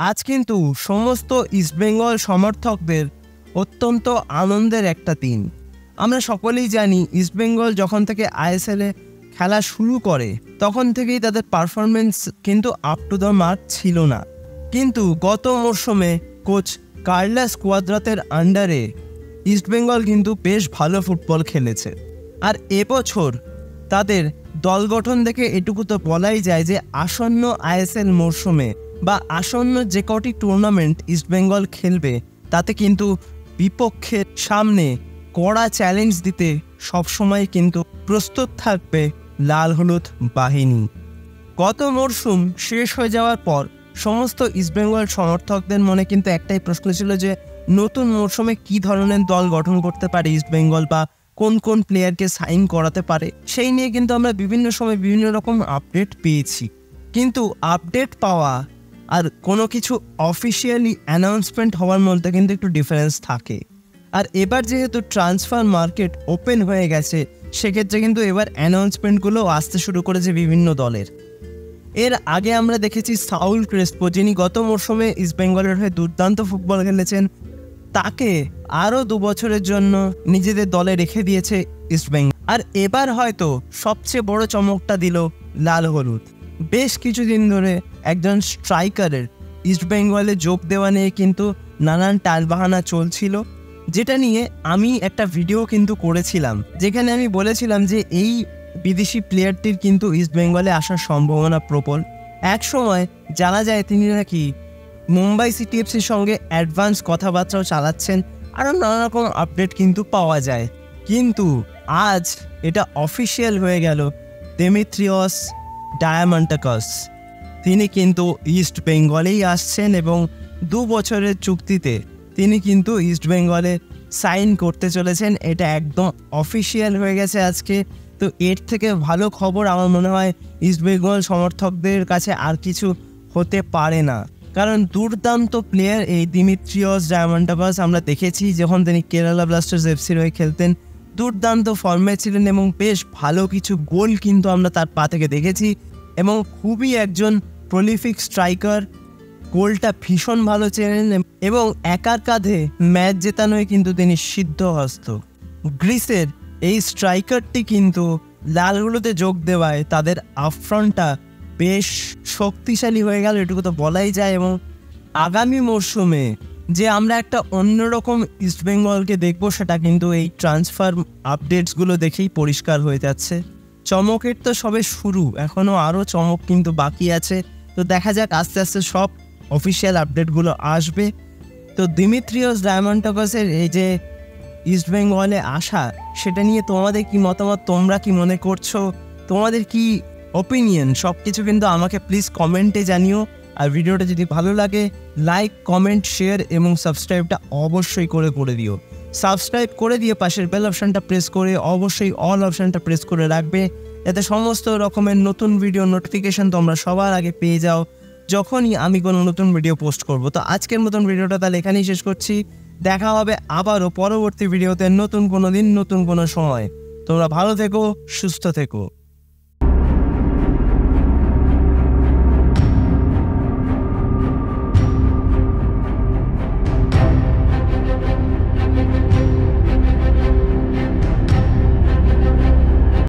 আজ কিন্তু সমস্ত ইস্টবেঙ্গল সমর্থকদের অত্যন্ত আনন্দের একটা দিন। আমরা সকলেই জানি ইস্টবেঙ্গল যখন থেকে আইএসএলে খেলা শুরু করে তখন থেকেই তাদের পারফরমেন্স কিন্তু আপ টু দ্য মার্ক ছিল না, কিন্তু গত মরশুমে কোচ কার্লোস কোয়াদ্রাতের আন্ডারে ইস্টবেঙ্গল কিন্তু বেশ ভালো ফুটবল খেলেছে। আর এবছর তাদের দল গঠন দেখে এটুকু তো বলাই যায় যে আসন্ন আইএসএল মরশুমে বা আসন্ন যে কটি টুর্নামেন্ট ইস্টবেঙ্গল খেলবে তাতে কিন্তু বিপক্ষের সামনে কড়া চ্যালেঞ্জ দিতে সবসময় কিন্তু প্রস্তুত থাকবে লাল হলুদ বাহিনী। গত মরশুম শেষ হয়ে যাওয়ার পর সমস্ত ইস্টবেঙ্গল সমর্থকদের মনে কিন্তু একটাই প্রশ্ন ছিল যে নতুন মরশুমে কী ধরনের দল গঠন করতে পারে ইস্টবেঙ্গল বা কোন কোন প্লেয়ারকে সাইন করাতে পারে, সেই নিয়ে কিন্তু আমরা বিভিন্ন সময় বিভিন্ন রকম আপডেট পেয়েছি। কিন্তু আপডেট পাওয়া আর কোনো কিছু অফিসিয়ালি অ্যানাউন্সমেন্ট হওয়ার মধ্যে কিন্তু একটু ডিফারেন্স থাকে। আর এবার যেহেতু ট্রান্সফার মার্কেট ওপেন হয়ে গেছে সেক্ষেত্রে কিন্তু এবার অ্যানাউন্সমেন্টগুলো আসতে শুরু করেছে বিভিন্ন দলের। এর আগে আমরা দেখেছি সাউল ক্রেসপো, যিনি গত মরশুমে ইস্টবেঙ্গলের হয়ে দুর্দান্ত ফুটবল খেলেছেন, তাকে আরও 2 বছরের জন্য নিজেদের দলে রেখে দিয়েছে ইস্টবেঙ্গল। আর এবার হয়তো সবচেয়ে বড় চমকটা দিল লাল হলুদ। বেশ কিছুদিন ধরে একজন স্ট্রাইকারের ইস্টবেঙ্গলে যোগ দেওয়া নিয়ে কিন্তু নানান টালবাহানা চলছিল, যেটা নিয়ে আমি একটা ভিডিও কিন্তু করেছিলাম, যেখানে আমি বলেছিলাম যে এই বিদেশি প্লেয়ারটির কিন্তু ইস্টবেঙ্গলে আসার সম্ভাবনা প্রবল। এক সময় জানা যায় তিনি নাকি মুম্বাই সিটি এফসির সঙ্গে অ্যাডভান্স কথাবার্তাও চালাচ্ছেন, আরও নানা রকম আপডেট কিন্তু পাওয়া যায়। কিন্তু আজ এটা অফিসিয়াল হয়ে গেল, দেমিত্রিয়স ডায়ামান্টাকাস তিনি কিন্তু ইস্টবেঙ্গলেই আসছেন এবং 2 বছরের চুক্তিতে তিনি কিন্তু ইস্টবেঙ্গলে সাইন করতে চলেছেন। এটা একদম অফিসিয়াল হয়ে গেছে আজকে। তো এর থেকে ভালো খবর আমার মনে হয় ইস্টবেঙ্গল সমর্থকদের কাছে আর কিছু হতে পারে না, কারণ দুর্দান্ত প্লেয়ার এই দিমিত্রিয়স ডায়ামান্টাকাস। আমরা দেখেছি যখন তিনি কেরালা ব্লাস্টার্স এফসির হয়ে খেলতেন দুর্দান্ত ফর্মে ছিলেন এবং বেশ ভালো কিছু গোল কিন্তু আমরা তার পা থেকে দেখেছি এবং খুবই একজন প্রলিফিক স্ট্রাইকার। গোলটা ভীষণ ভালো চেনেন এবং একার কাঁধে ম্যাচ জেতানোয় কিন্তু তিনি সিদ্ধহস্ত। গ্রিসের এই স্ট্রাইকারটি কিন্তু লাল হলুদে যোগ দেওয়ায় তাদের আপফ্রন্টটা বেশ শক্তিশালী হয়ে গেল, এটুকু তো বলাই যায়। এবং আগামী মরশুমে যে আমরা একটা অন্যরকম ইস্টবেঙ্গলকে দেখবো সেটা কিন্তু এই ট্রান্সফার আপডেটসগুলো দেখেই পরিষ্কার হয়ে যাচ্ছে। চমকের তো সবে শুরু, এখনও আরও চমক কিন্তু বাকি আছে। তো দেখা যাক আস্তে আস্তে সব অফিসিয়াল আপডেটগুলো আসবে। তো দিমিত্রিয়স ডায়ামান্টাকাসের এই যে ইস্টবেঙ্গলে আসা সেটা নিয়ে তোমাদের কি মতামত, তোমরা কি মনে করছো, তোমাদের কি ওপিনিয়ন, সব কিছু কিন্তু আমাকে প্লিজ কমেন্টে জানিও। আর ভিডিওটা যদি ভালো লাগে লাইক, কমেন্ট, শেয়ার এবং সাবস্ক্রাইবটা অবশ্যই করে দিও। সাবস্ক্রাইব করে দিয়ে পাশের বেল অপশানটা প্রেস করে অবশ্যই অল অপশানটা প্রেস করে রাখবে, যাতে সমস্ত রকমের নতুন ভিডিও নোটিফিকেশান তোমরা সবার আগে পেয়ে যাও যখনই আমি কোনো নতুন ভিডিও পোস্ট করব। তো আজকের মতন ভিডিওটা তাহলে এখানেই শেষ করছি। দেখা হবে আবারও পরবর্তী ভিডিওতে নতুন কোনো দিন নতুন কোনো সময়। তোমরা ভালো থেকো, সুস্থ থেকো।